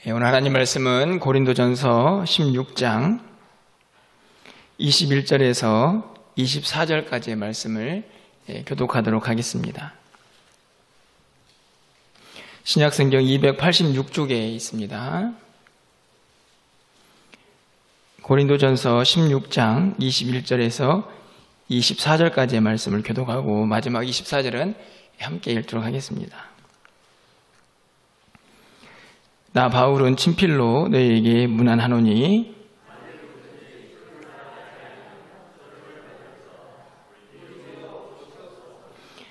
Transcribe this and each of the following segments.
오늘 하나님 말씀은 고린도전서 16장 21절에서 24절까지의 말씀을 교독하도록 하겠습니다. 신약성경 286쪽에 있습니다. 고린도전서 16장 21절에서 24절까지의 말씀을 교독하고 마지막 24절은 함께 읽도록 하겠습니다. 나 바울은 친필로 너희에게 문안하노니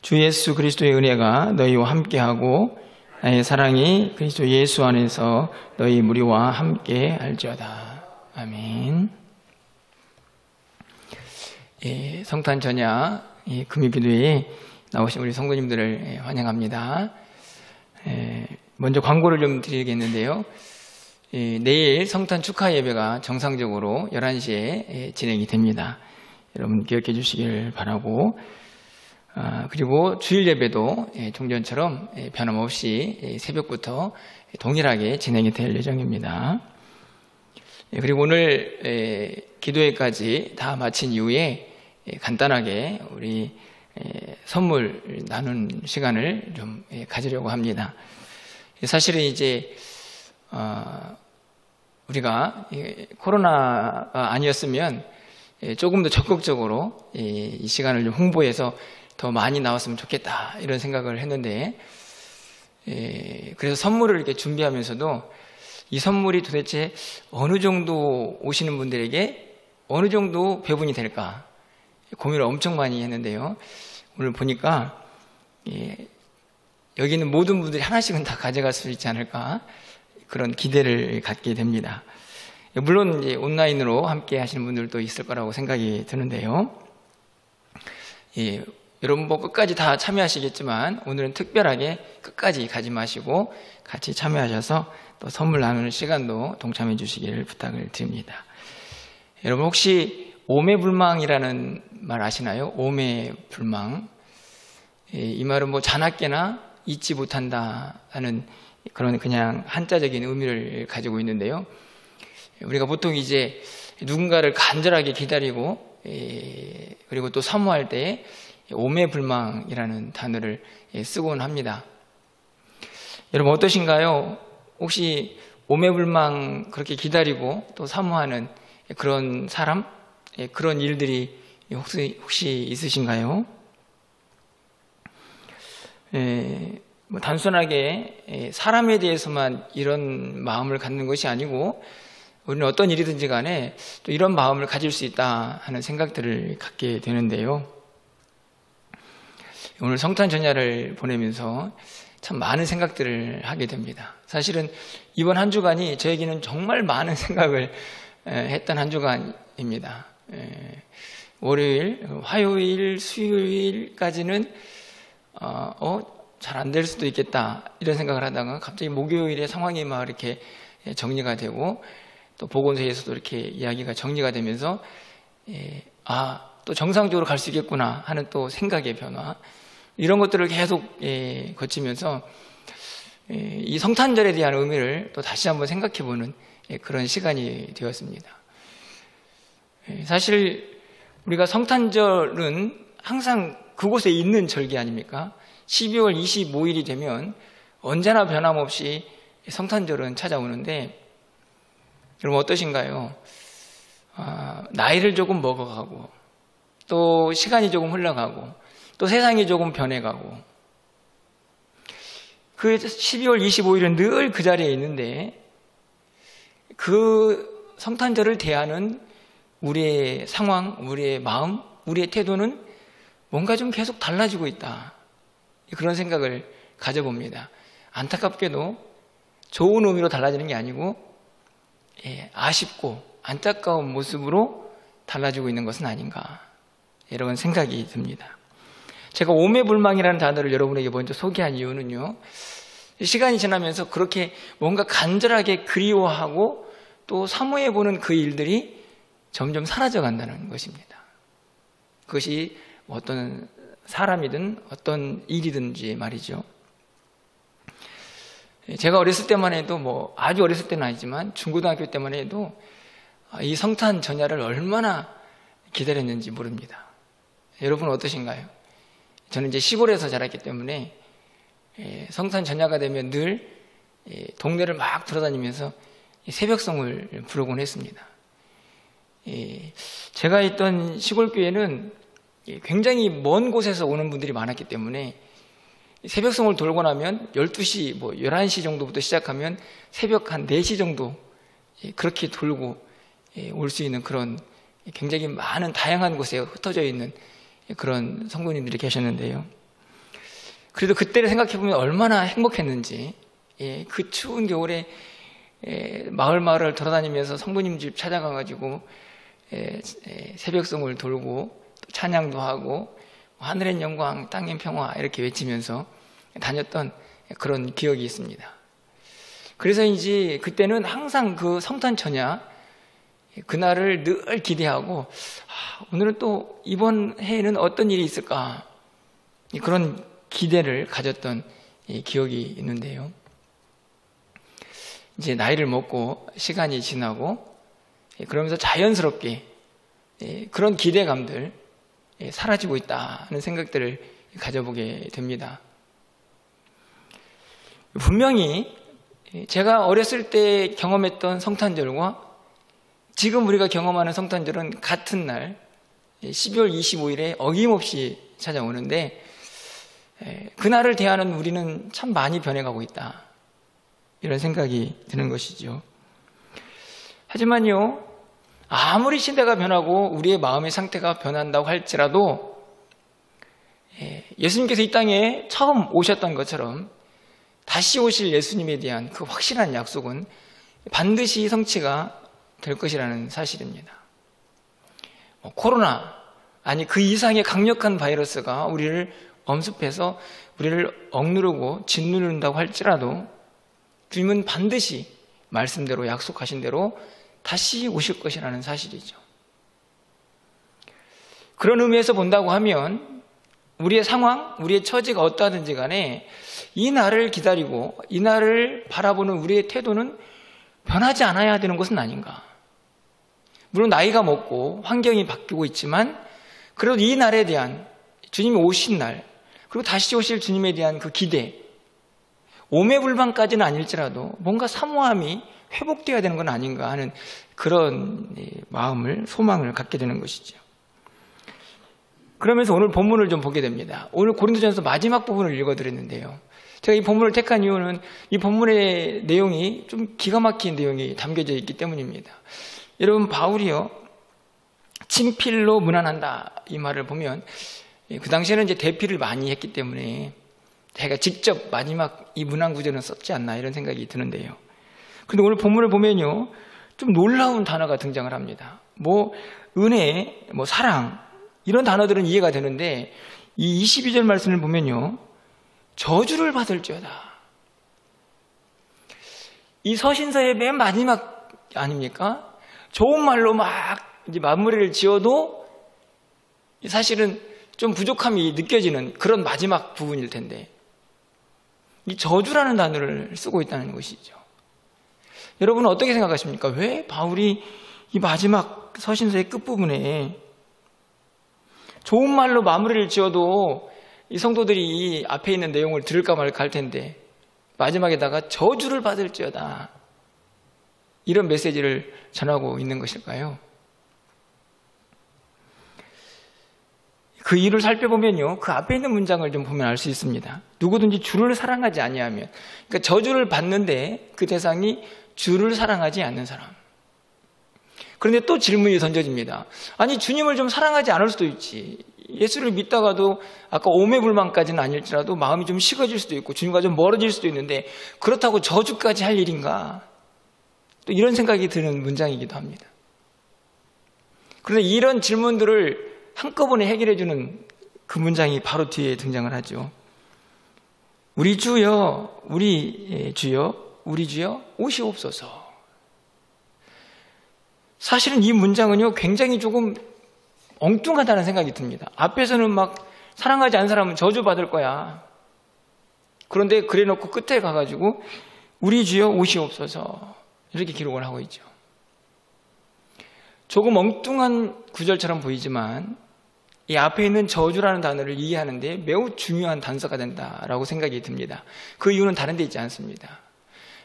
주 예수 그리스도의 은혜가 너희와 함께하고 나의 사랑이 그리스도 예수 안에서 너희 무리와 함께 할지어다. 아멘. 성탄 전야 금요기도에 나오신 우리 성도님들을 환영합니다. 먼저 광고를 좀 드리겠는데요. 내일 성탄 축하 예배가 정상적으로 11시에 진행이 됩니다. 여러분 기억해 주시길 바라고, 그리고 주일 예배도 종전처럼 변함없이 새벽부터 동일하게 진행이 될 예정입니다. 그리고 오늘 기도회까지 다 마친 이후에 간단하게 우리 선물 나눈 시간을 좀 가지려고 합니다. 사실은 이제 우리가 코로나가 아니었으면 조금 더 적극적으로 이 시간을 좀 홍보해서 더 많이 나왔으면 좋겠다 이런 생각을 했는데, 그래서 선물을 이렇게 준비하면서도 이 선물이 도대체 어느 정도 오시는 분들에게 어느 정도 배분이 될까 고민을 엄청 많이 했는데요. 오늘 보니까 여기 있는 모든 분들이 하나씩은 다 가져갈 수 있지 않을까 그런 기대를 갖게 됩니다. 물론 이제 온라인으로 함께 하시는 분들도 있을 거라고 생각이 드는데요. 여러분 뭐 끝까지 다 참여하시겠지만 오늘은 특별하게 끝까지 가지 마시고 같이 참여하셔서 또 선물 나누는 시간도 동참해 주시기를 부탁을 드립니다. 여러분 혹시 오매불망이라는 말 아시나요? 오매불망. 이 말은 뭐 자나깨나 잊지 못한다 하는 그런 그냥 한자적인 의미를 가지고 있는데요. 우리가 보통 이제 누군가를 간절하게 기다리고 그리고 또 사모할 때 오매불망이라는 단어를 쓰곤 합니다. 여러분 어떠신가요? 혹시 오매불망 그렇게 기다리고 또 사모하는 그런 사람, 그런 일들이 혹시 있으신가요? 뭐 단순하게 사람에 대해서만 이런 마음을 갖는 것이 아니고 우리는 어떤 일이든지 간에 또 이런 마음을 가질 수 있다 하는 생각들을 갖게 되는데요. 오늘 성탄 전야를 보내면서 참 많은 생각들을 하게 됩니다. 사실은 이번 한 주간이 저에게는 정말 많은 생각을 했던 한 주간입니다. 월요일, 화요일, 수요일까지는 잘 안 될 수도 있겠다 이런 생각을 하다가 갑자기 목요일에 상황이 막 이렇게 정리가 되고 또 보건소에서도 이렇게 이야기가 정리가 되면서 또 정상적으로 갈 수 있겠구나 하는 또 생각의 변화, 이런 것들을 계속 거치면서 이 성탄절에 대한 의미를 또 다시 한번 생각해보는 그런 시간이 되었습니다. 사실 우리가 성탄절은 항상 그곳에 있는 절기 아닙니까? 12월 25일이 되면 언제나 변함없이 성탄절은 찾아오는데, 여러분 어떠신가요? 나이를 조금 먹어가고 또 시간이 조금 흘러가고 또 세상이 조금 변해가고 그 12월 25일은 늘 그 자리에 있는데 그 성탄절을 대하는 우리의 상황, 우리의 마음, 우리의 태도는 뭔가 좀 계속 달라지고 있다, 그런 생각을 가져봅니다. 안타깝게도 좋은 의미로 달라지는 게 아니고 아쉽고 안타까운 모습으로 달라지고 있는 것은 아닌가, 이런 생각이 듭니다. 제가 오매불망이라는 단어를 여러분에게 먼저 소개한 이유는요, 시간이 지나면서 그렇게 뭔가 간절하게 그리워하고 또 사모해보는 그 일들이 점점 사라져 간다는 것입니다. 그것이 어떤 사람이든 어떤 일이든지 말이죠. 제가 어렸을 때만 해도 뭐 아주 어렸을 때는 아니지만 중고등학교 때만 해도 이 성탄 전야를 얼마나 기다렸는지 모릅니다. 여러분 어떠신가요? 저는 이제 시골에서 자랐기 때문에 성탄 전야가 되면 늘 동네를 막 돌아다니면서 새벽송을 부르곤 했습니다. 제가 있던 시골교회는 굉장히 먼 곳에서 오는 분들이 많았기 때문에 새벽송을 돌고 나면 12시, 11시 정도부터 시작하면 새벽 한 4시 정도 그렇게 돌고 올 수 있는 그런 굉장히 많은 다양한 곳에 흩어져 있는 그런 성도님들이 계셨는데요. 그래도 그때를 생각해보면 얼마나 행복했는지, 그 추운 겨울에 마을을 돌아다니면서 성도님 집 찾아가가지고 새벽송을 돌고 또 찬양도 하고 하늘엔 영광 땅엔 평화 이렇게 외치면서 다녔던 그런 기억이 있습니다. 그래서인지 그때는 항상 그 성탄 전야 그날을 늘 기대하고 오늘은 또 이번 해에는 어떤 일이 있을까 그런 기대를 가졌던 기억이 있는데요. 이제 나이를 먹고 시간이 지나고 그러면서 자연스럽게 그런 기대감들 사라지고 있다는 생각들을 가져보게 됩니다. 분명히 제가 어렸을 때 경험했던 성탄절과 지금 우리가 경험하는 성탄절은 같은 날 12월 25일에 어김없이 찾아오는데 그날을 대하는 우리는 참 많이 변해가고 있다, 이런 생각이 드는 것이죠. 하지만요, 아무리 시대가 변하고 우리의 마음의 상태가 변한다고 할지라도 예수님께서 이 땅에 처음 오셨던 것처럼 다시 오실 예수님에 대한 그 확실한 약속은 반드시 성취가 될 것이라는 사실입니다. 코로나 아니 그 이상의 강력한 바이러스가 우리를 엄습해서 우리를 억누르고 짓누른다고 할지라도 주님은 반드시 말씀대로 약속하신 대로 다시 오실 것이라는 사실이죠. 그런 의미에서 본다고 하면 우리의 상황, 우리의 처지가 어떠하든지 간에 이 날을 기다리고 이 날을 바라보는 우리의 태도는 변하지 않아야 되는 것은 아닌가. 물론 나이가 먹고 환경이 바뀌고 있지만 그래도 이 날에 대한 주님이 오신 날, 그리고 다시 오실 주님에 대한 그 기대, 오매불망까지는 아닐지라도 뭔가 사모함이 회복되어야 되는 건 아닌가 하는 그런 마음을, 소망을 갖게 되는 것이죠. 그러면서 오늘 본문을 좀 보게 됩니다. 오늘 고린도전서 마지막 부분을 읽어드렸는데요. 제가 이 본문을 택한 이유는 이 본문의 내용이 좀 기가 막힌 내용이 담겨져 있기 때문입니다. 여러분, 바울이요, 친필로 문안한다 이 말을 보면 그 당시에는 이제 대필을 많이 했기 때문에 제가 직접 마지막 이 문안 구절은 썼지 않나 이런 생각이 드는데요. 그런데 오늘 본문을 보면요, 좀 놀라운 단어가 등장을 합니다. 은혜, 사랑 이런 단어들은 이해가 되는데 이 22절 말씀을 보면요, 저주를 받을지어다. 이 서신서의 맨 마지막 아닙니까? 좋은 말로 막 이제 마무리를 지어도 사실은 좀 부족함이 느껴지는 그런 마지막 부분일 텐데 이 저주라는 단어를 쓰고 있다는 것이죠. 여러분은 어떻게 생각하십니까? 왜 바울이 이 마지막 서신서의 끝부분에 좋은 말로 마무리를 지어도 이 성도들이 이 앞에 있는 내용을 들을까 말까 할 텐데 마지막에다가 저주를 받을지어다 이런 메시지를 전하고 있는 것일까요? 그 이유를 살펴보면요, 그 앞에 있는 문장을 좀 보면 알 수 있습니다. 누구든지 주를 사랑하지 아니하면, 그러니까 저주를 받는데 그 대상이 주를 사랑하지 않는 사람. 그런데 또 질문이 던져집니다. 아니, 주님을 좀 사랑하지 않을 수도 있지. 예수를 믿다가도 아까 오매불망까지는 아닐지라도 마음이 좀 식어질 수도 있고 주님과 좀 멀어질 수도 있는데 그렇다고 저주까지 할 일인가? 또 이런 생각이 드는 문장이기도 합니다. 그런데 이런 질문들을 한꺼번에 해결해주는 그 문장이 바로 뒤에 등장을 하죠. 우리 주여, 우리 주여 오시옵소서. 사실은 이 문장은요, 굉장히 조금 엉뚱하다는 생각이 듭니다. 앞에서는 막 사랑하지 않은 사람은 저주받을 거야. 그런데 그래 놓고 끝에 가가지고 우리 주여 오시옵소서 이렇게 기록을 하고 있죠. 조금 엉뚱한 구절처럼 보이지만 이 앞에 있는 저주라는 단어를 이해하는데 매우 중요한 단서가 된다라고 생각이 듭니다. 그 이유는 다른 데 있지 않습니다.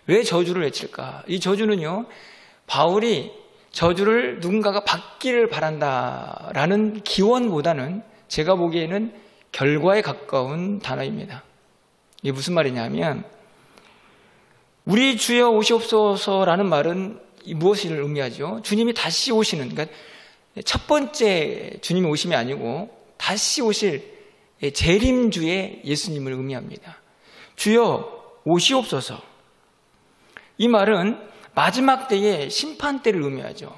왜 저주를 외칠까? 이 저주는요, 바울이 저주를 누군가가 받기를 바란다라는 기원보다는 제가 보기에는 결과에 가까운 단어입니다. 이게 무슨 말이냐면, 우리 주여 오시옵소서라는 말은 무엇을 의미하죠? 주님이 다시 오시는, 그러니까 첫 번째 주님이 오심이 아니고 다시 오실 재림주의 예수님을 의미합니다. 주여 오시옵소서. 이 말은 마지막 때의 심판 때를 의미하죠.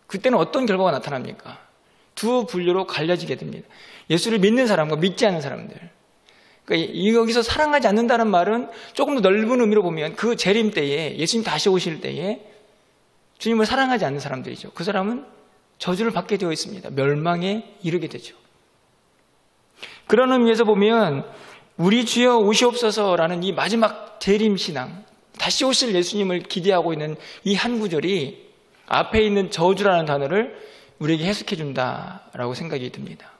그때는 어떤 결과가 나타납니까? 두 분류로 갈려지게 됩니다. 예수를 믿는 사람과 믿지 않는 사람들. 그러니까 여기서 사랑하지 않는다는 말은 조금 더 넓은 의미로 보면 그 재림 때에, 예수님 다시 오실 때에 주님을 사랑하지 않는 사람들이죠. 그 사람은 저주를 받게 되어 있습니다. 멸망에 이르게 되죠. 그런 의미에서 보면 우리 주여 오시옵소서라는 이 마지막 재림신앙, 다시 오실 예수님을 기대하고 있는 이 한 구절이 앞에 있는 저주라는 단어를 우리에게 해석해 준다라고 생각이 듭니다.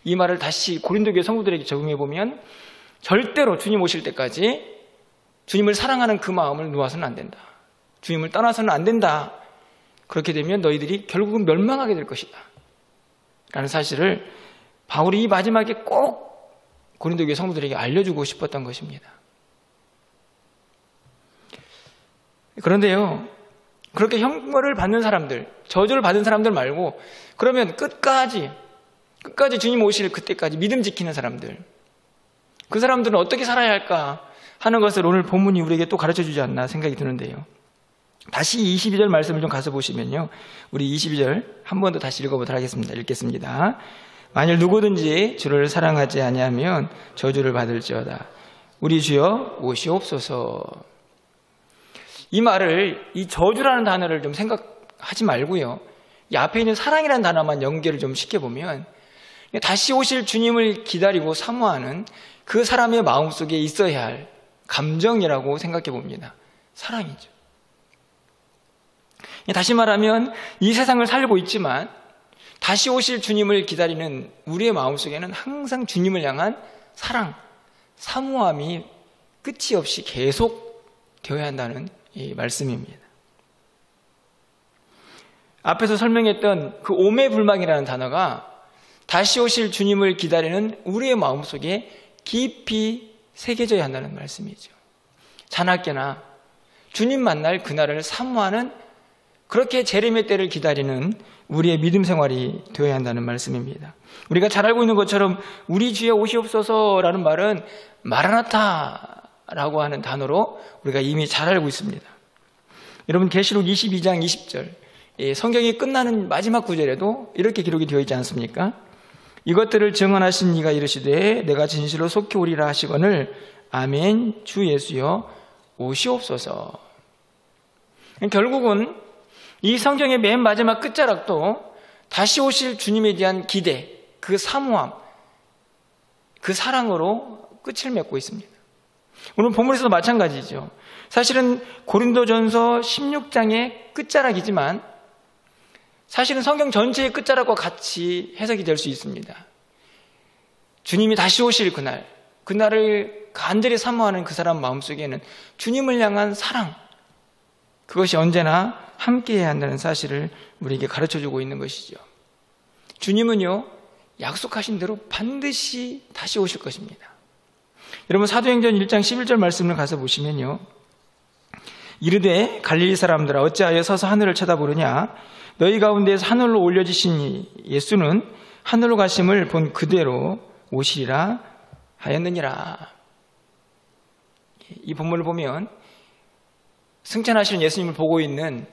이 말을 다시 고린도 교회 성도들에게 적용해 보면 절대로 주님 오실 때까지 주님을 사랑하는 그 마음을 놓아서는 안 된다. 주님을 떠나서는 안 된다. 그렇게 되면 너희들이 결국은 멸망하게 될 것이다 라는 사실을 바울이 이 마지막에 꼭 고린도 교회 성도들에게 알려주고 싶었던 것입니다. 그런데요, 그렇게 형벌을 받는 사람들, 저주를 받은 사람들 말고 그러면 끝까지 주님 오실 그때까지 믿음 지키는 사람들, 그 사람들은 어떻게 살아야 할까 하는 것을 오늘 본문이 우리에게 또 가르쳐주지 않나 생각이 드는데요. 다시 22절 말씀을 좀 가서 보시면요, 우리 22절 한 번 더 다시 읽어보도록 하겠습니다. 읽겠습니다. 만일 누구든지 주를 사랑하지 아니하면 저주를 받을지어다. 우리 주여 오시옵소서. 이 말을, 이 저주라는 단어를 좀 생각하지 말고요, 이 앞에 있는 사랑이라는 단어만 연결을 좀 시켜보면 다시 오실 주님을 기다리고 사모하는 그 사람의 마음속에 있어야 할 감정이라고 생각해 봅니다. 사랑이죠. 다시 말하면 이 세상을 살고 있지만 다시 오실 주님을 기다리는 우리의 마음속에는 항상 주님을 향한 사랑, 사모함이 끝이 없이 계속 되어야 한다는 이 말씀입니다. 앞에서 설명했던 그 오매불망이라는 단어가 다시 오실 주님을 기다리는 우리의 마음속에 깊이 새겨져야 한다는 말씀이죠. 자나깨나 주님 만날 그날을 사모하는, 그렇게 재림의 때를 기다리는 우리의 믿음 생활이 되어야 한다는 말씀입니다. 우리가 잘 알고 있는 것처럼 우리 주여 오시옵소서라는 말은 마라나타라고 하는 단어로 우리가 이미 잘 알고 있습니다. 여러분, 계시록 22장 20절 성경이 끝나는 마지막 구절에도 이렇게 기록이 되어 있지 않습니까? 이것들을 증언하신 이가 이르시되 내가 진실로 속히 오리라 하시거늘 아멘. 주 예수여 오시옵소서. 결국은 이 성경의 맨 마지막 끝자락도 다시 오실 주님에 대한 기대, 그 사모함, 그 사랑으로 끝을 맺고 있습니다. 오늘 본문에서도 마찬가지죠. 사실은 고린도전서 16장의 끝자락이지만 사실은 성경 전체의 끝자락과 같이 해석이 될 수 있습니다. 주님이 다시 오실 그날을 간절히 사모하는 그 사람 마음속에는 주님을 향한 사랑, 그것이 언제나 함께해야 한다는 사실을 우리에게 가르쳐주고 있는 것이죠. 주님은요, 약속하신 대로 반드시 다시 오실 것입니다. 여러분, 사도행전 1장 11절 말씀을 가서 보시면요, 이르되 갈릴리 사람들아 어찌하여 서서 하늘을 쳐다보느냐, 너희 가운데에서 하늘로 올려지신 예수는 하늘로 가심을 본 그대로 오시리라 하였느니라. 이 본문을 보면 승천하시는 예수님을 보고 있는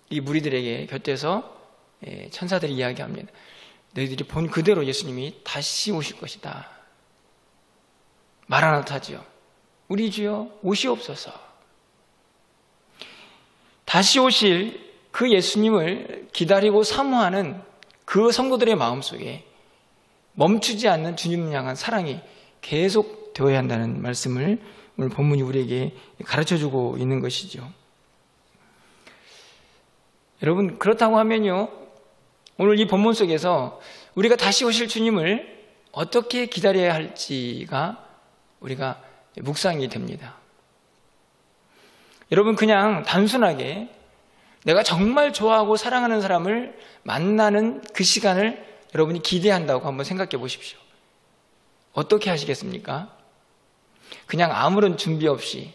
이 무리들에게 곁에서 천사들이 이야기합니다. 너희들이 본 그대로 예수님이 다시 오실 것이다. 마라나타지요. 우리 주여 오시옵소서. 다시 오실 그 예수님을 기다리고 사모하는 그 성도들의 마음속에 멈추지 않는 주님을 향한 사랑이 계속 되어야 한다는 말씀을 오늘 본문이 우리에게 가르쳐주고 있는 것이죠. 여러분, 그렇다고 하면요, 오늘 이 본문 속에서 우리가 다시 오실 주님을 어떻게 기다려야 할지가 우리가 묵상이 됩니다. 여러분, 그냥 단순하게 내가 정말 좋아하고 사랑하는 사람을 만나는 그 시간을 여러분이 기대한다고 한번 생각해 보십시오. 어떻게 하시겠습니까? 그냥 아무런 준비 없이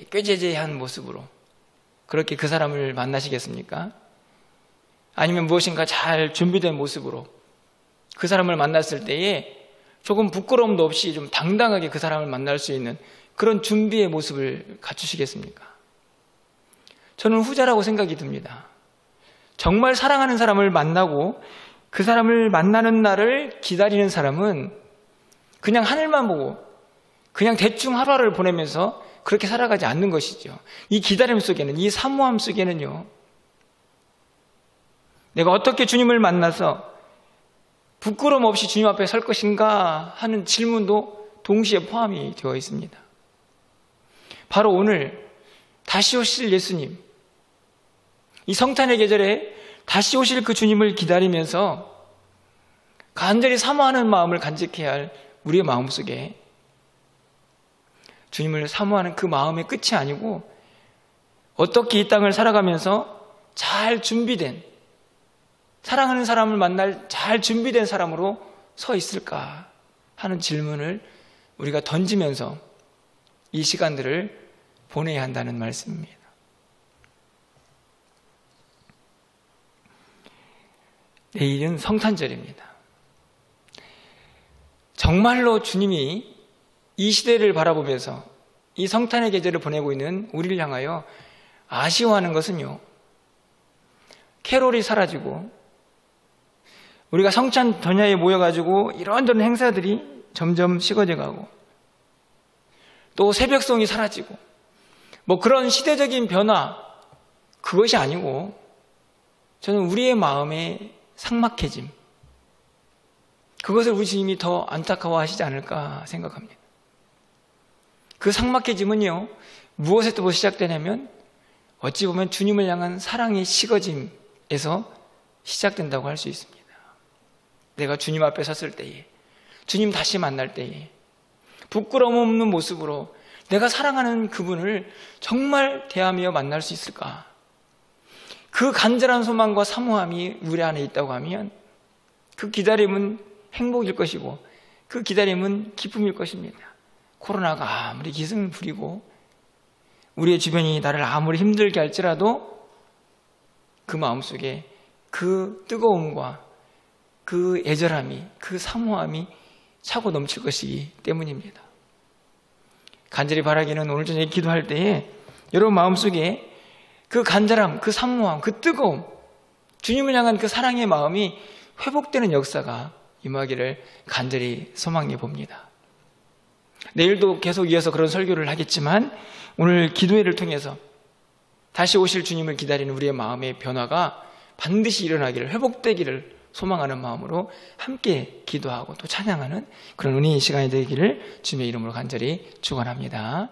꾀죄죄한 모습으로 그렇게 그 사람을 만나시겠습니까? 아니면 무엇인가 잘 준비된 모습으로 그 사람을 만났을 때에 조금 부끄러움도 없이 좀 당당하게 그 사람을 만날 수 있는 그런 준비의 모습을 갖추시겠습니까? 저는 후자라고 생각이 듭니다. 정말 사랑하는 사람을 만나고 그 사람을 만나는 날을 기다리는 사람은 그냥 하늘만 보고 그냥 대충 하루를 보내면서 그렇게 살아가지 않는 것이죠. 이 기다림 속에는, 이 사모함 속에는요, 내가 어떻게 주님을 만나서 부끄러움 없이 주님 앞에 설 것인가 하는 질문도 동시에 포함이 되어 있습니다. 바로 오늘 다시 오실 예수님, 이 성탄의 계절에 다시 오실 그 주님을 기다리면서 간절히 사모하는 마음을 간직해야 할 우리의 마음속에 주님을 사모하는 그 마음의 끝이 아니고 어떻게 이 땅을 살아가면서 잘 준비된, 사랑하는 사람을 만날 잘 준비된 사람으로 서 있을까 하는 질문을 우리가 던지면서 이 시간들을 보내야 한다는 말씀입니다. 내일은 성탄절입니다. 정말로 주님이 이 시대를 바라보면서 이 성탄의 계절을 보내고 있는 우리를 향하여 아쉬워하는 것은요, 캐롤이 사라지고 우리가 성찬 전야에 모여가지고 이런저런 행사들이 점점 식어져 가고 또 새벽송이 사라지고 뭐 그런 시대적인 변화, 그것이 아니고 저는 우리의 마음의 삭막해짐, 그것을 우리 주님이 더 안타까워하시지 않을까 생각합니다. 그 삭막해짐은요, 무엇에서부터 시작되냐면 어찌 보면 주님을 향한 사랑의 식어짐에서 시작된다고 할 수 있습니다. 내가 주님 앞에 섰을 때에, 주님 다시 만날 때에 부끄러움 없는 모습으로 내가 사랑하는 그분을 정말 대하며 만날 수 있을까? 그 간절한 소망과 사모함이 우리 안에 있다고 하면 그 기다림은 행복일 것이고 그 기다림은 기쁨일 것입니다. 코로나가 아무리 기승을 부리고 우리의 주변이 나를 아무리 힘들게 할지라도 그 마음속에 그 뜨거움과 그 애절함이, 그 사모함이 차고 넘칠 것이기 때문입니다. 간절히 바라기는 오늘 저녁에 기도할 때에 여러분 마음속에 그 간절함, 그 사모함, 그 뜨거움, 주님을 향한 그 사랑의 마음이 회복되는 역사가 임하기를 간절히 소망해 봅니다. 내일도 계속 이어서 그런 설교를 하겠지만 오늘 기도회를 통해서 다시 오실 주님을 기다리는 우리의 마음의 변화가 반드시 일어나기를, 회복되기를 소망하는 마음으로 함께 기도하고 또 찬양하는 그런 은혜의 시간이 되기를 주님의 이름으로 간절히 축원합니다.